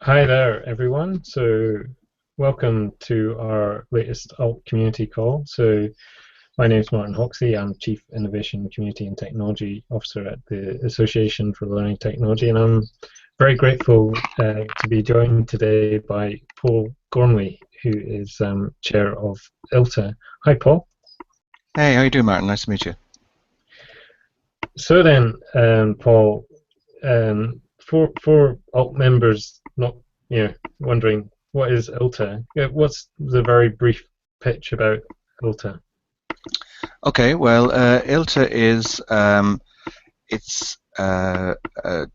Hi there, everyone. Welcome to our latest ALT community call. My name is Martin Hoxie. I'm Chief Innovation, Community and Technology Officer at the Association for Learning Technology, and I'm very grateful to be joined today by Paul Gormley, who is Chair of ILTA. Hi, Paul. Hey, how you doing, Martin? Nice to meet you. Paul, for ALT members not wondering what is ILTA, what's the very brief pitch about ILTA? Okay, well, ILTA is a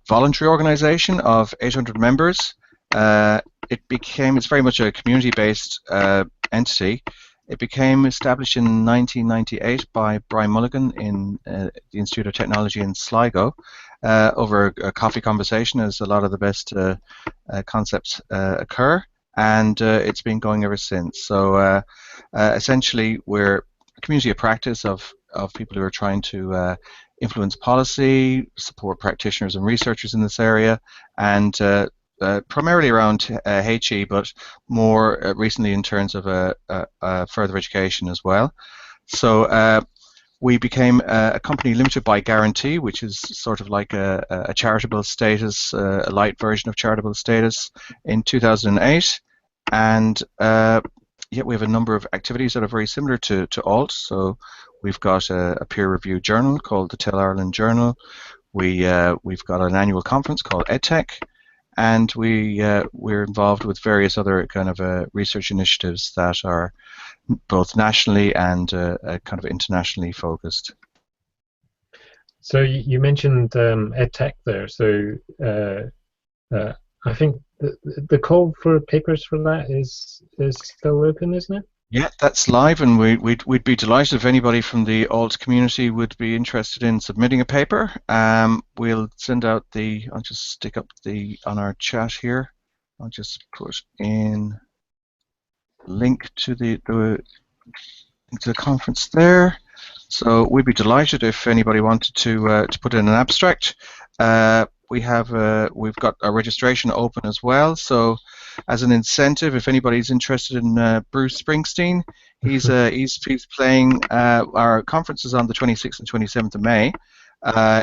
voluntary organization of 800 members. It's very much a community-based entity. It became established in 1998 by Brian Mulligan in the Institute of Technology in Sligo over a coffee conversation, as a lot of the best concepts occur, and it's been going ever since. So essentially, we're a community of practice of people who are trying to influence policy, support practitioners and researchers in this area, and primarily around HE, but more recently in terms of further education as well. So we became a company limited by guarantee, which is sort of like a charitable status, a light version of charitable status, in 2008. And yet we have a number of activities that are very similar to ALT. So we've got a peer-reviewed journal called the Tell Ireland Journal. We've got an annual conference called EdTech, and we're involved with various other kind of research initiatives that are both nationally and kind of internationally focused. So you mentioned EdTech there. I think the call for papers for that is still open, isn't it? Yeah, that's live, and we'd be delighted if anybody from the ALT community would be interested in submitting a paper. We'll send out I'll just stick up on our chat here. I'll just put in link to the conference there. So we'd be delighted if anybody wanted to put in an abstract. We've got a registration open as well. So, as an incentive, if anybody's interested in Bruce Springsteen, he's playing. Our conference is on the 26th and 27th of May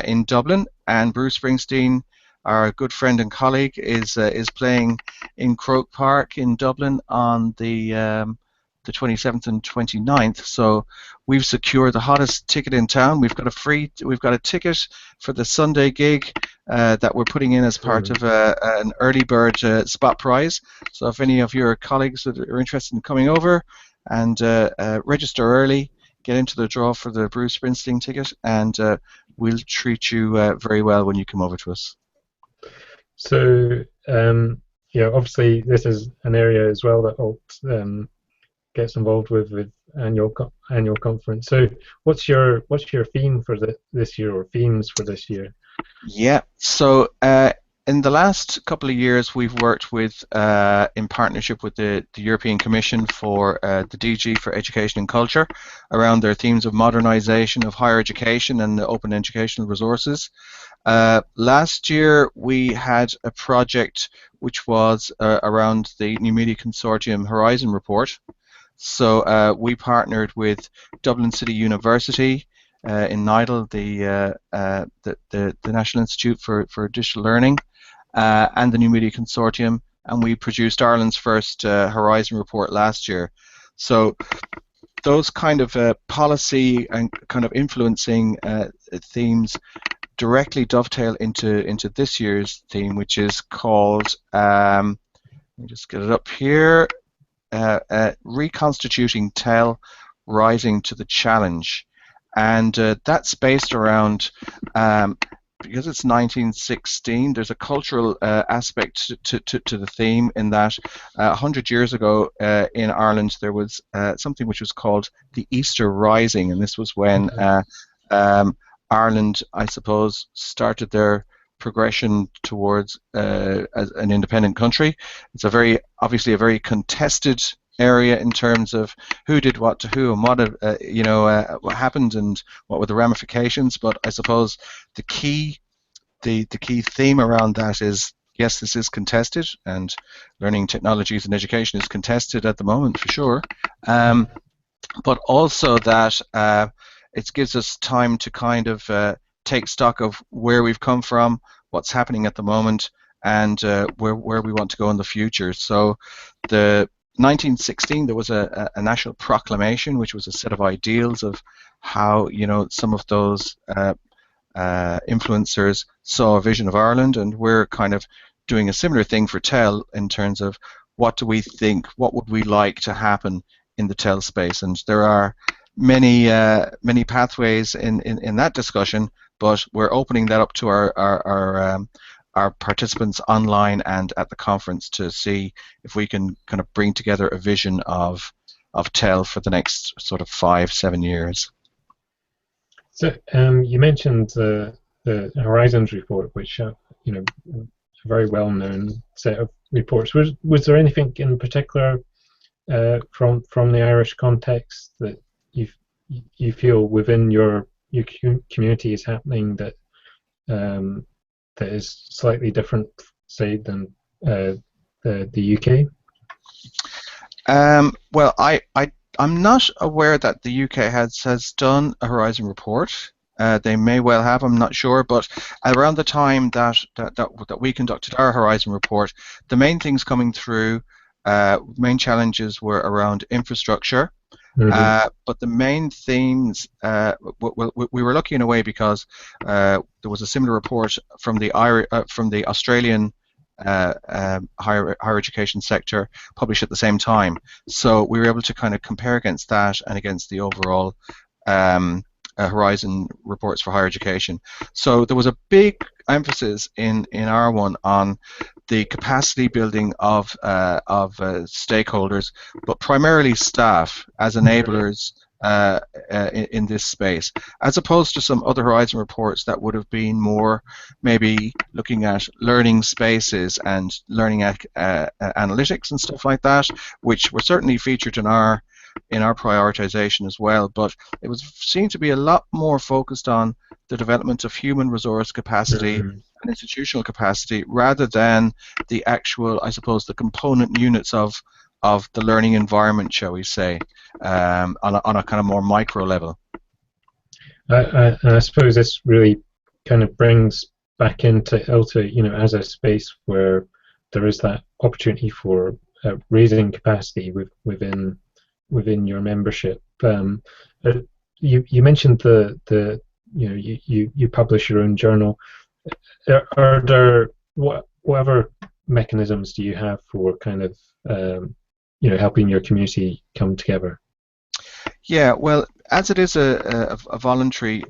in Dublin, and Bruce Springsteen, our good friend and colleague, is playing in Croke Park in Dublin on the 27th and 29th. So we've secured the hottest ticket in town. We've got a ticket for the Sunday gig that we're putting in as part of an early bird spot prize. So if any of your colleagues are interested in coming over and register early, get into the draw for the Bruce Springsteen ticket, and we'll treat you very well when you come over to us. So obviously this is an area as well that ALT gets involved with annual conference. So what's your theme for this year, or themes for this year? Yeah, so in the last couple of years, we've worked with in partnership with the European Commission for the DG for Education and Culture around their themes of modernization of higher education and the open educational resources. Last year we had a project which was around the New Media Consortium Horizon report. So we partnered with Dublin City University in NIDL, the National Institute for Digital Learning, and the New Media Consortium, and we produced Ireland's first Horizon report last year. So those kind of policy and kind of influencing themes directly dovetail into this year's theme, which is called, let me just get it up here, Reconstituting TEL, Rising to the Challenge. And that's based around, because it's 1916, there's a cultural aspect to the theme, in that 100 years ago in Ireland there was something which was called the Easter Rising, and this was when Ireland, I suppose, started their progression towards as an independent country. It's obviously a very contested area in terms of who did what to who and what happened and what were the ramifications. But I suppose the key theme around that is, yes, this is contested, and learning technologies and education is contested at the moment for sure. But also that it gives us time to kind of take stock of where we've come from, what's happening at the moment, and where we want to go in the future. So the 1916 there was a national proclamation, which was a set of ideals of how, you know, some of those influencers saw a vision of Ireland, and we're kind of doing a similar thing for TEL in terms of what do we think, what would we like to happen in the TEL space. And there are many many pathways in that discussion, but we're opening that up to our participants online and at the conference to see if we can kind of bring together a vision of TEL for the next sort of 5-7 years. So you mentioned the Horizons report, which you know, a very well-known set of reports. Was there anything in particular from the Irish context that you feel within your community is happening that that is slightly different, say, than the UK? Well, I'm not aware that the UK has done a Horizon report. They may well have, I'm not sure, but around the time that we conducted our Horizon report, the main things coming through, main challenges were around infrastructure. But the main themes, we were lucky in a way because there was a similar report from the Australian higher education sector published at the same time. So we were able to kind of compare against that and against the overall Horizon reports for higher education. So there was a big emphasis in our one on the capacity building of stakeholders, but primarily staff as enablers in this space, as opposed to some other Horizon reports that would have been more maybe looking at learning spaces and learning analytics and stuff like that, which were certainly featured in our prioritization as well, but it was seen to be a lot more focused on the development of human resource capacity and institutional capacity rather than the actual, I suppose, the component units of the learning environment, shall we say, on a kind of more micro level. I suppose this really kind of brings back into ILTA, you know, as a space where there is that opportunity for raising capacity within your membership. You mentioned the you know, you publish your own journal. Are there whatever mechanisms do you have for kind of you know, helping your community come together? Yeah, well, as it is a voluntary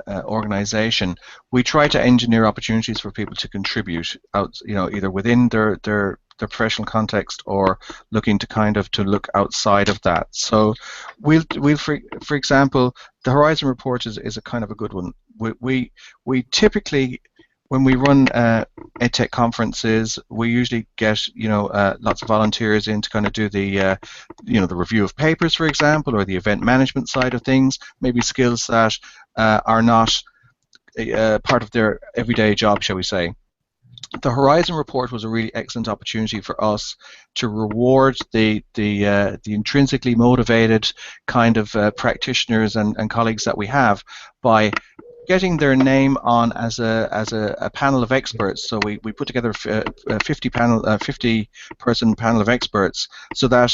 organization, we try to engineer opportunities for people to contribute out, you know, either within their professional context or looking to kind of to look outside of that. So we'll for example, the Horizon report is a kind of a good one. We typically, when we run EdTech conferences, we usually get, you know, lots of volunteers in to kind of do the you know, the review of papers, for example, or the event management side of things, maybe skills that are not part of their everyday job, shall we say. The Horizon report was a really excellent opportunity for us to reward the intrinsically motivated kind of practitioners and colleagues that we have by getting their name on as a panel of experts. So we put together a 50 person panel of experts, so that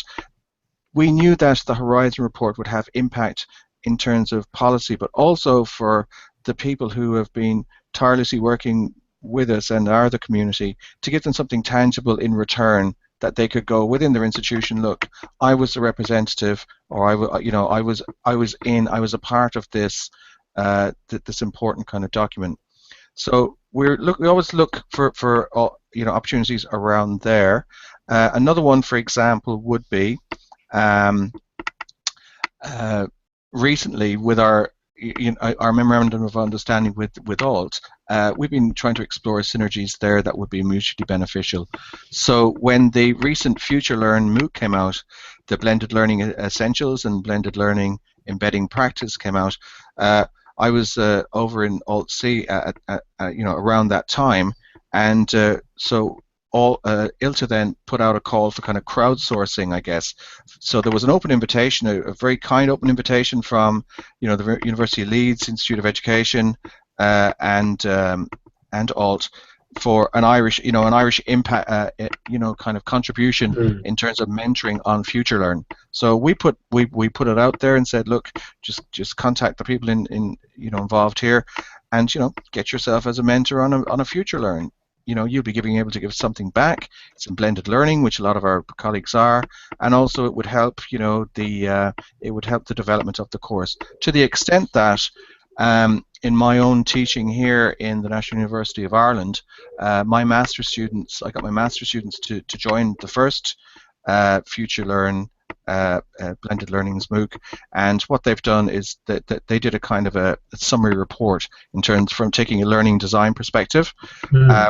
we knew that the Horizon report would have impact in terms of policy, but also for the people who have been tirelessly working with us and are the community, to give them something tangible in return, that they could go within their institution, look, I was the representative, or I was a part of this this important kind of document. So we always look for you know, opportunities around there. Another one, for example, would be recently with our Memorandum of Understanding with ALT, we've been trying to explore synergies there that would be mutually beneficial. So when the recent Future Learn MOOC came out, the Blended Learning Essentials and Blended Learning Embedding Practice came out, I was over in ALT-C you know, around that time, And so all ILTA then put out a call for kind of crowdsourcing, I guess. So there was an open invitation, a very kind open invitation from, the University of Leeds Institute of Education and ALT for an Irish impact, kind of contribution in terms of mentoring on FutureLearn. So we put it out there and said, look, just contact the people involved here, and get yourself as a mentor on a FutureLearn. You'll be able to give something back. It's in blended learning, which a lot of our colleagues are, and also it would help, it would help the development of the course to the extent that, in my own teaching here in the National University of Ireland, I got my master's students to join the first FutureLearn blended learning's MOOC, and what they've done is that they did a kind of a summary report in terms from taking a learning design perspective,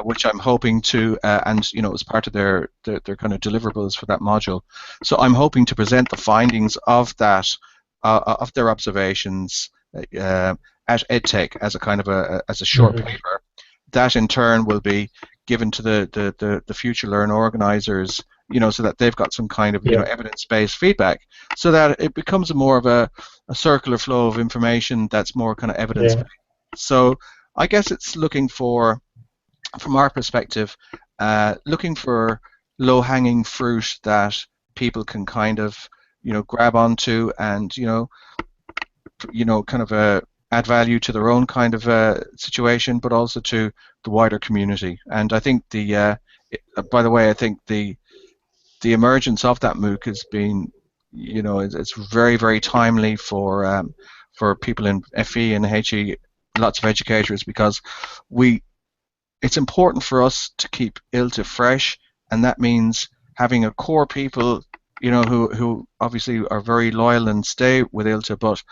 which I'm hoping to, and it was part of their kind of deliverables for that module. So I'm hoping to present the findings of that, of their observations at EdTech as a kind of as a short paper. That in turn will be given to the FutureLearn organizers, so that they've got some kind of evidence-based feedback, so that it becomes more of a circular flow of information that's more kind of evidence-based. So I guess it's looking for, from our perspective, looking for low-hanging fruit that people can kind of grab onto and kind of add value to their own kind of situation, but also to the wider community. And I think by the way, I think the emergence of that MOOC has been, it's very, very timely for people in FE and HE, lots of educators, because it's important for us to keep ILTA fresh, and that means having a core people, who obviously are very loyal and stay with ILTA, but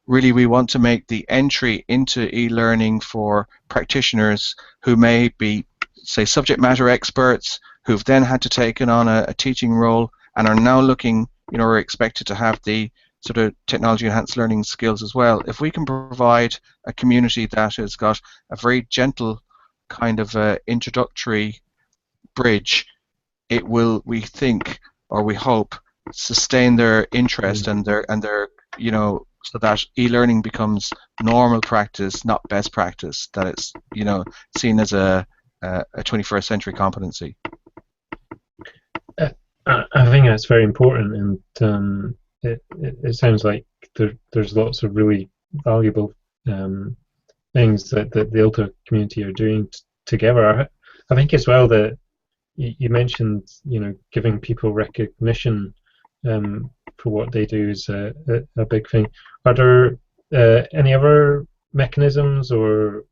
really we want to make the entry into e-learning for practitioners who may be, say, subject matter experts, who've then had to take on a teaching role and are now looking, are expected to have the sort of technology enhanced learning skills as well. If we can provide a community that has got a very gentle kind of introductory bridge, it will, we think, or we hope, sustain their interest and their so that e-learning becomes normal practice, not best practice, that it's seen as a 21st century competency. I think that's very important, and it sounds like there's lots of really valuable things that the ILTA community are doing together. I think as well that you mentioned, giving people recognition for what they do is a big thing. Are there any other mechanisms or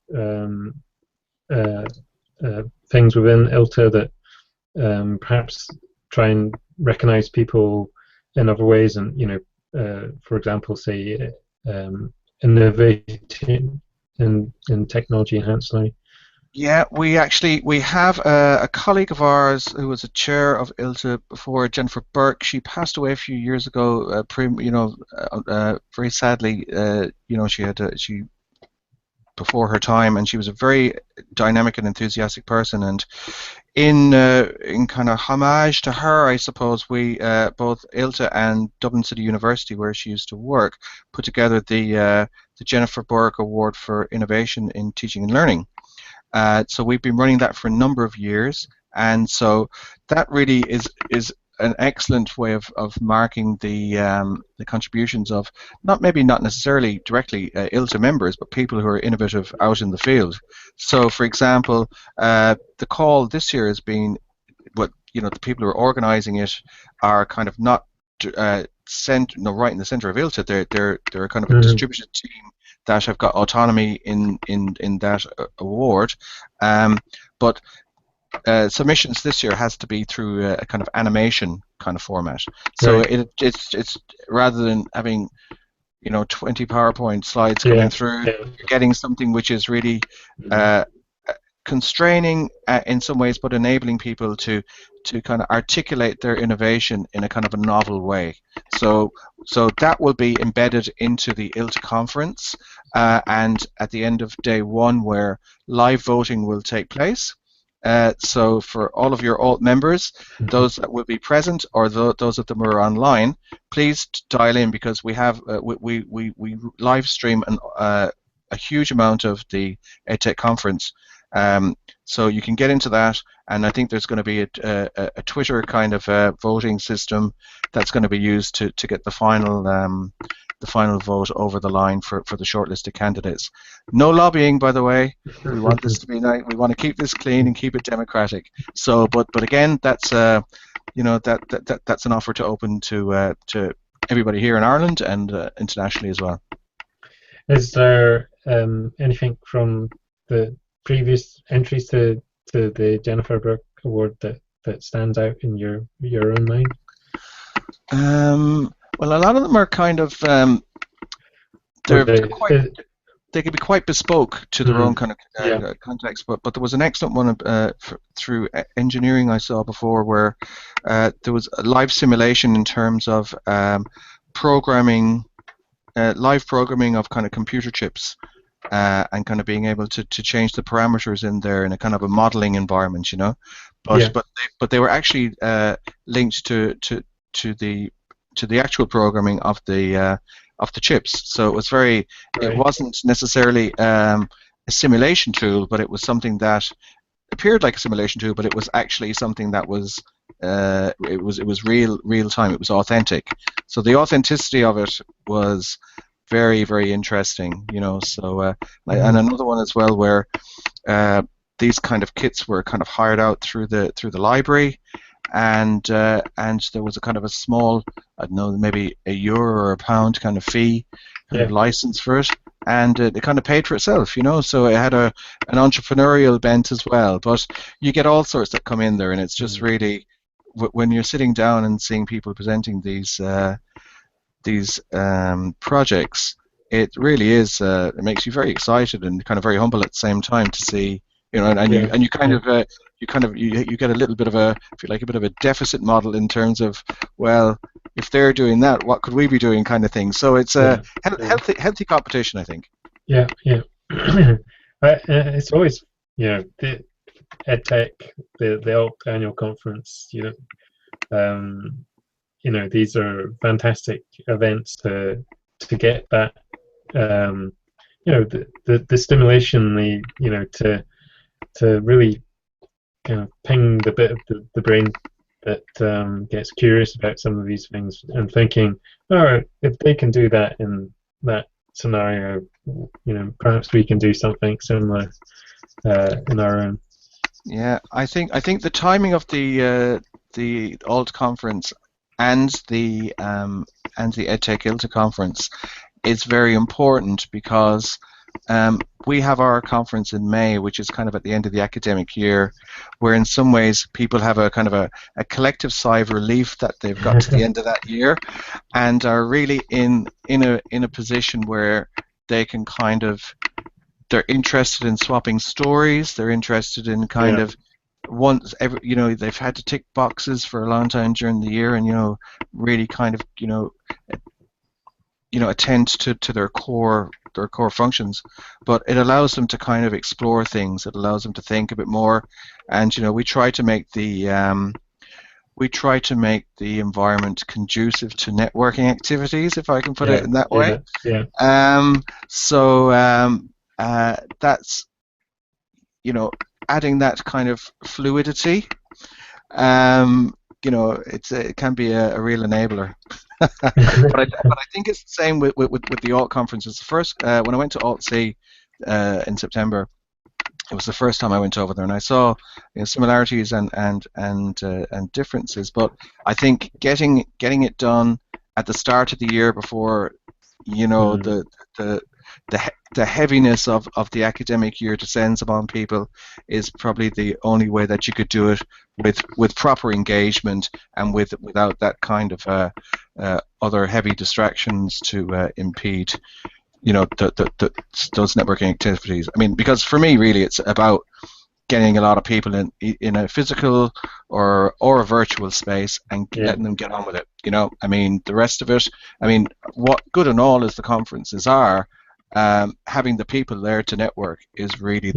things within ILTA that perhaps try and recognize people in other ways, and for example, say innovating in technology enhanced learning? Yeah, we have a colleague of ours who was a chair of ILTA before, Jennifer Burke. She passed away a few years ago. Very sadly, she before her time, and she was a very dynamic and enthusiastic person. And in kind of homage to her, I suppose, we both ILTA and Dublin City University, where she used to work, put together the Jennifer Burke Award for Innovation in Teaching and Learning. So we've been running that for a number of years, and so that really is an excellent way of marking the contributions of not necessarily directly ILTA members, but people who are innovative out in the field. So, for example, the call this year has been, the people who are organising it are kind of not right in the centre of ILTA. They're kind of a distributed team that have got autonomy in that award, but submissions this year has to be through a kind of animation kind of format. So it's rather than having 20 PowerPoint slides coming through, you're getting something which is really constraining in some ways, but enabling people to kind of articulate their innovation in a kind of a novel way. So that will be embedded into the ILTA conference, and at the end of day one, where live voting will take place, So for all of your ALT members, those that will be present or those of them who are online, please dial in, because we have we live stream a huge amount of the EdTech conference. So you can get into that, and I think there's going to be a Twitter kind of voting system that's going to be used to get the final vote over the line for the shortlisted candidates. No lobbying, by the way. We want this to be nice. We want to keep this clean and keep it democratic. So, but again, that's that's an offer to open to everybody here in Ireland and internationally as well. Is there anything from the previous entries to the Jennifer Brooke Award that stands out in your own mind? Well, a lot of them are kind of they can be quite bespoke to their own kind of context. But there was an excellent one through engineering I saw before, where there was a live simulation in terms of programming, live programming of kind of computer chips. And kind of being able to change the parameters in there in a kind of a modeling environment, you know, but they were actually linked to the actual programming of the chips. So it was it wasn't necessarily a simulation tool, but it was something that appeared like a simulation tool, but it was actually something that was it was real time. It was authentic. So the authenticity of it was very, very interesting, you know. So and another one as well where these kind of kits were kind of hired out through the library, and there was a kind of a small, I don't know, maybe €1 or £1 kind of fee, kind of license for it, and it kind of paid for itself, you know. So it had an entrepreneurial bent as well. But you get all sorts that come in there, and it's just really, when you're sitting down and seeing people presenting these projects, it really is. It makes you very excited and kind of very humble at the same time to see, you know, and you kind of you get a little bit of a, if you like, a bit of a deficit model in terms of, well, if they're doing that, what could we be doing, kind of thing. So it's a healthy competition, I think. Yeah. It's always, you know, the EdTech, the ALT annual conference, you know, these are fantastic events to get that, you know, the stimulation, you know, to really kind of ping the bit of the brain that gets curious about some of these things and thinking, all right, if they can do that in that scenario, you know, perhaps we can do something similar in our own. Yeah, I think the timing of the ALT conference and the EdTech ILTA conference is very important, because we have our conference in May, which is kind of at the end of the academic year, where in some ways people have a kind of a collective sigh of relief that they've got to the end of that year, and are really in a position where they can kind of, they're interested in swapping stories, they're interested in kind of, once every, you know, they've had to tick boxes for a long time during the year, and, you know, really kind of, you know, attend to their core functions. But it allows them to kind of explore things. It allows them to think a bit more, and, you know, we try to make the environment conducive to networking activities, if I can put it in that way. That's, you know, adding that kind of fluidity, you know, it can be a real enabler. but I think it's the same with the ALT conferences. The first, when I went to ALT-C in September, it was the first time I went over there, and I saw, you know, similarities and differences. But I think getting it done at the start of the year, before, you know, the heaviness of the academic year descends upon people, is probably the only way that you could do it with proper engagement, and without that kind of other heavy distractions to impede, you know, those networking activities. I mean, because for me, really, it's about getting a lot of people in a physical or a virtual space and letting them get on with it. You know, I mean, the rest of it, I mean, what good and all as the conferences are, having the people there to network is really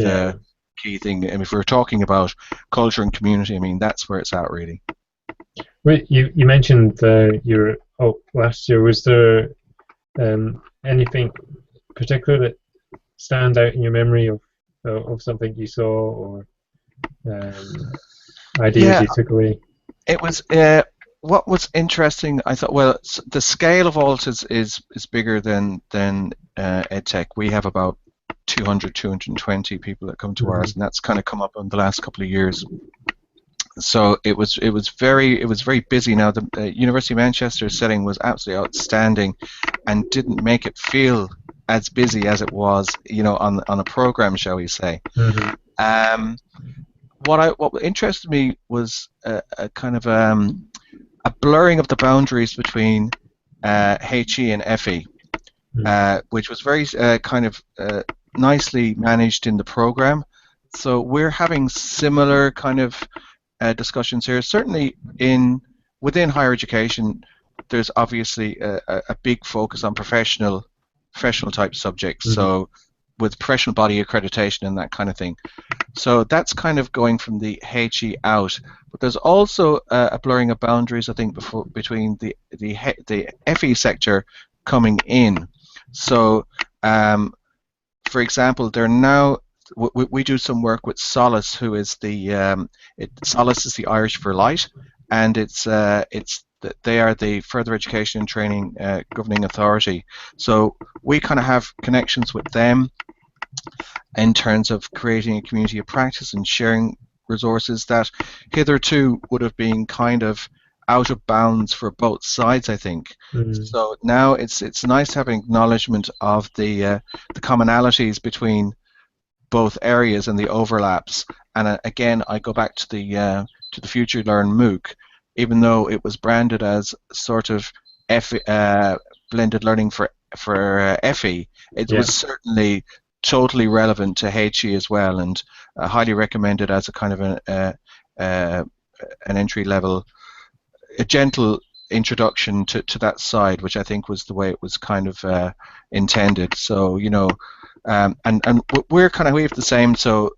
key thing. And if we're talking about culture and community, I mean, that's where it's at, really. Wait, you mentioned your last year. Was there anything particular that stands out in your memory of something you saw or ideas Yeah, you took away? it was. What was interesting, I thought, well, the scale of ALT is bigger than EdTech. We have about 200, 220 people that come to ours, and that's kind of come up in the last couple of years. So it was very busy. Now the University of Manchester setting was absolutely outstanding, and didn't make it feel as busy as it was, on a program, shall we say. Mm-hmm. What interested me was a kind of a blurring of the boundaries between HE and FE, which was very kind of nicely managed in the program. So we're having similar kind of discussions here. Certainly within higher education, there's obviously a big focus on professional type subjects. Mm-hmm. So with professional body accreditation and that kind of thing. So that's kind of going from the HE out. But there's also a blurring of boundaries, I think, between the FE sector coming in. So, for example, they're now we do some work with Solace, who is Solace is the Irish for Light, and they are the further education and training governing authority. So we kind of have connections with them in terms of creating a community of practice and sharing resources that hitherto would have been kind of out of bounds for both sides, I think. So now it's nice to have an acknowledgement of the commonalities between both areas and the overlaps. And again, I go back to the Future Learn MOOC, even though it was branded as sort of blended learning for FE, it was certainly totally relevant to HE as well, and highly recommended as a kind of an entry level, a gentle introduction to that side, which I think was the way it was kind of intended. So and we have the same. So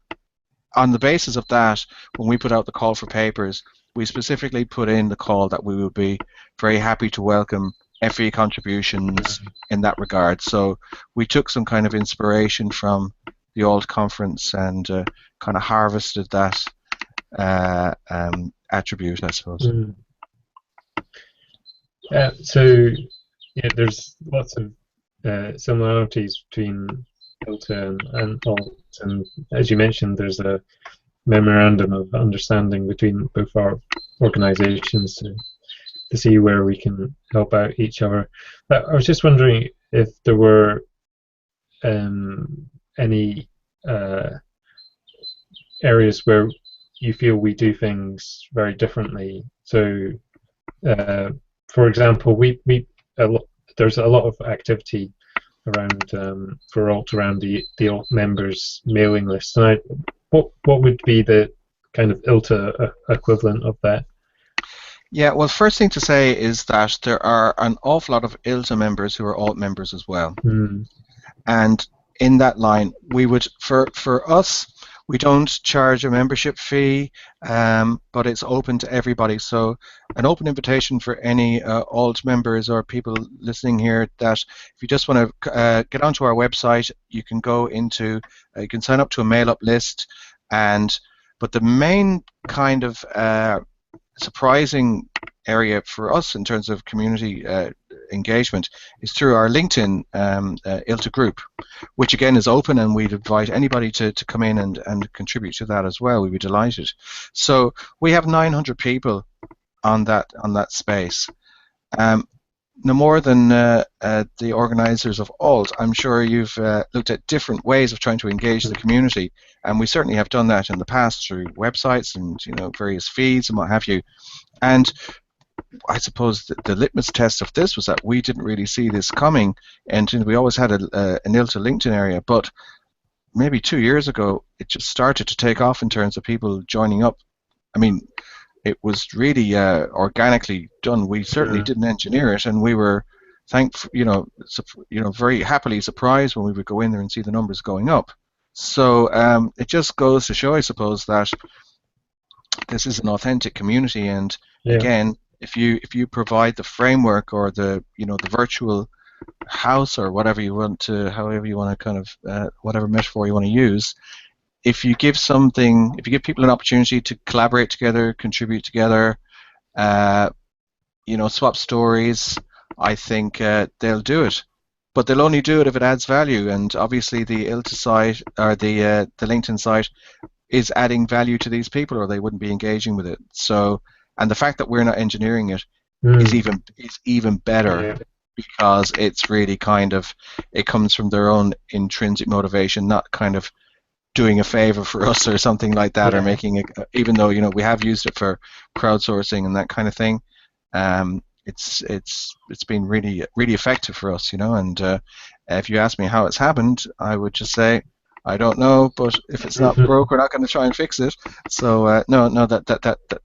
on the basis of that, when we put out the call for papers, we specifically put in the call that we would be very happy to welcome FE contributions in that regard. So we took some kind of inspiration from the ALT conference and kind of harvested that attribute, I suppose. So there's lots of similarities between ILTA and ALT, and as you mentioned, there's a memorandum of understanding between both our organisations to see where we can help out each other. But I was just wondering if there were any areas where you feel we do things very differently. So, for example, there's a lot of activity around for ALT around the ALT members mailing list. And what would be the kind of ILTA equivalent of that? Yeah, well, first thing to say is that there are an awful lot of ILTA members who are ALT members as well. And in that line, we would, for us, we don't charge a membership fee, but it's open to everybody. So an open invitation for any ALT members or people listening here that if you just want to get onto our website, you can go into, you can sign up to a mail-up list. But the main kind of surprising area for us in terms of community engagement is through our LinkedIn ILTA group, which again is open, and we'd invite anybody to come in and contribute to that as well. We'd be delighted. So we have 900 people on that space. No more than the organisers of ALT. I'm sure you've looked at different ways of trying to engage the community, and we certainly have done that in the past through websites and various feeds and what have you. And I suppose the litmus test of this was that we didn't really see this coming, and we always had an ILTA LinkedIn area, but maybe 2 years ago it just started to take off in terms of people joining up. I mean, it was really organically done. We certainly didn't engineer it, and we were very happily surprised when we would go in there and see the numbers going up. So it just goes to show, I suppose, that this is an authentic community, and Yeah. again, if you provide the framework or the the virtual house or whatever you want to, however you want to kind of whatever metaphor you want to use, if you give something, if you give people an opportunity to collaborate together, contribute together, uh, swap stories, I think they'll do it. But they'll only do it if it adds value, and obviously the ILTA site or the LinkedIn site is adding value to these people, or they wouldn't be engaging with it. So, and the fact that we're not engineering it is Mm. even better, Yeah. because it's really kind of, it comes from their own intrinsic motivation, not kind of doing a favor for us or something like that, or Yeah. making it, even though we have used it for crowdsourcing and that kind of thing. It's been really really effective for us, and if you ask me how it's happened, I would just say I don't know, but if it's not broke, we're not going to try and fix it. So no,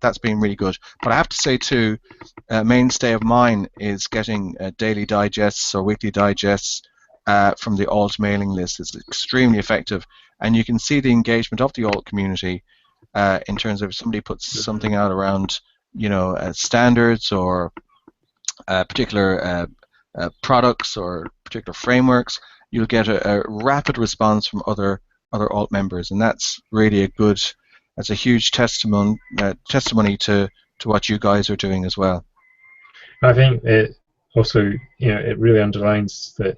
that's been really good. But I have to say too, mainstay of mine is getting daily digests or weekly digests from the ALT mailing list. It's extremely effective, and you can see the engagement of the ALT community in terms of if somebody puts something out around standards or particular products or particular frameworks, you'll get a rapid response from other alt members, and that's really that's a huge testimony to what you guys are doing as well. I think it also, it really underlines that,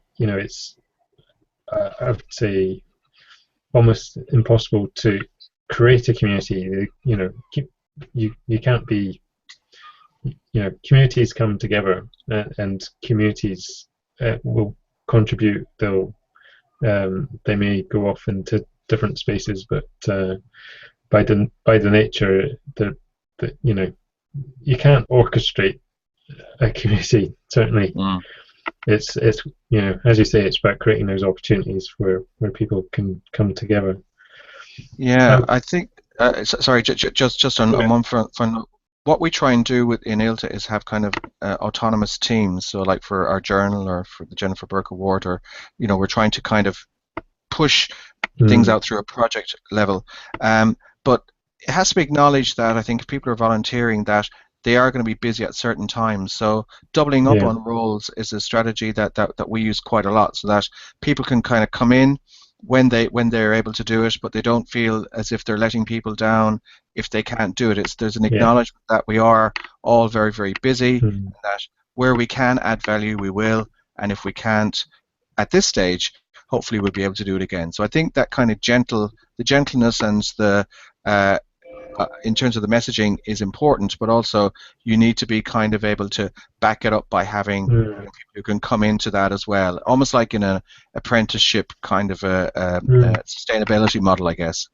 it's, I would say, almost impossible to create a community. You can't be, communities come together, and communities will contribute. They may go off into different spaces, but by the nature, you can't orchestrate a community. Certainly, Mm. it's as you say, it's about creating those opportunities where people can come together. Yeah, Um, I think. Sorry, just on yeah, one front, what we try and do in ILTA is have kind of autonomous teams. So, like for our journal or for the Jennifer Burke Award, or we're trying to kind of push things mm, out through a project level. But it has to be acknowledged that I think if people are volunteering, that they are going to be busy at certain times. So doubling up yeah, on roles is a strategy that we use quite a lot, so that people can kind of come in when they're able to do it, but they don't feel as if they're letting people down if they can't do it. There's an yeah, acknowledgement that we are all very, very busy, mm, and that where we can add value, we will, and if we can't at this stage, hopefully we'll be able to do it again. So I think that kind of the gentleness and the uh, in terms of the messaging is important, but also you need to be kind of able to back it up by having mm, people who can come into that as well, almost like in an apprenticeship kind of a mm, sustainability model, I guess.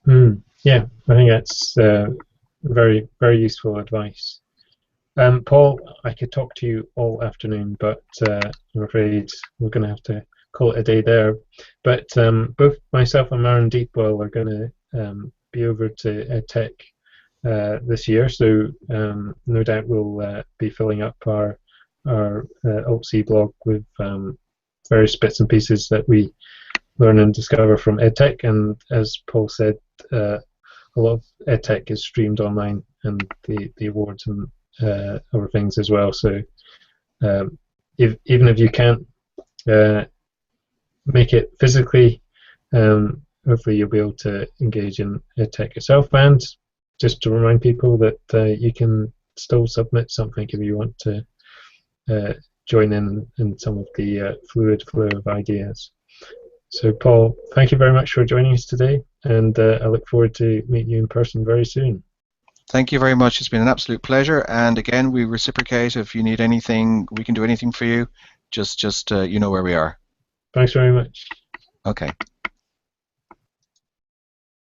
yeah. I think that's very very useful advice. Paul, I could talk to you all afternoon, but I'm afraid we're going to have to call it a day there. But both myself and Maren Deepwell are going to be over to EdTech this year, so no doubt we'll be filling up our AltC blog with various bits and pieces that we learn and discover from EdTech. And as Paul said, a lot of EdTech is streamed online, and the awards and other things as well. So even if you can't uh, make it physically, hopefully you'll be able to engage in EdTech yourself. And just to remind people that you can still submit something if you want to join in some of the fluid flow of ideas. So Paul, thank you very much for joining us today, and I look forward to meeting you in person very soon. Thank you very much. It's been an absolute pleasure. And again, we reciprocate. If you need anything, we can do anything for you. Just you know where we are. Thanks very much. Okay.